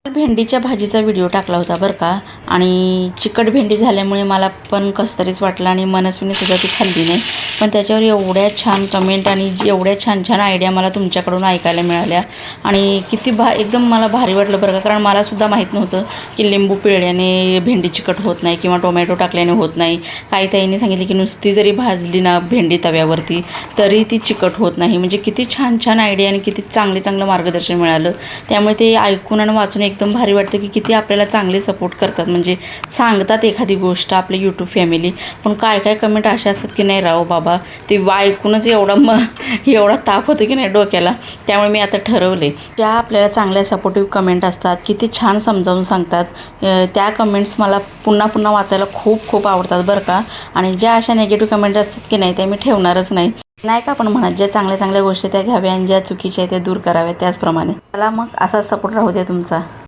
भेंडीच्या भाजीचा व्हिडिओ टाकला होता बरं का. आणि चिकट भेंडी झाल्यामुळे मला पण कसं तरीच वाटलं आणि मनस्विनी सुद्धा ती खाल्ली नाही. पण त्याच्यावर एवढ्या छान कमेंट आणि एवढ्या छान छान आयडिया मला तुमच्याकडून ऐकायला मिळाल्या आणि किती एकदम मला भारी वाटलं बरं का. कारण मला सुद्धा माहीत नव्हतं की लिंबू पिळल्याने भेंडी चिकट होत नाही किंवा टोमॅटो टाकल्याने होत नाही. काही ताईंनी सांगितले की नुसती जरी भाजली ना भेंडी तव्यावरती तरी ती चिकट होत नाही. म्हणजे किती छान छान आयडिया आणि किती चांगलं मार्गदर्शन मिळालं. त्यामुळे ते ऐकून आणि वाचून एकदम भारी वाटतं की किती आपल्याला चांगले सपोर्ट करतात. म्हणजे सांगतात एखादी गोष्ट आपले यूट्यूब फॅमिली, पण काय काय कमेंट अशा असतात की नाही राव बाबा ते ऐकूनच एवढा ताप होतो की नाही डोक्याला. त्यामुळे मी आता ठरवले ज्या आपल्याला चांगल्या सपोर्टिव्ह कमेंट असतात किती छान समजावून सांगतात त्या कमेंट्स मला पुन्हा पुन्हा वाचायला खूप खूप आवडतात बरं का. आणि ज्या अशा नेगेटिव्ह कमेंट असतात की नाही त्या मी ठेवणारच नाही. नाही का आपण म्हणत ज्या चांगल्या गोष्टी त्या घ्याव्या आणि ज्या चुकीच्या त्या दूर कराव्या. त्याचप्रमाणे चला मग असाच सपोर्ट राहू द्या तुमचा.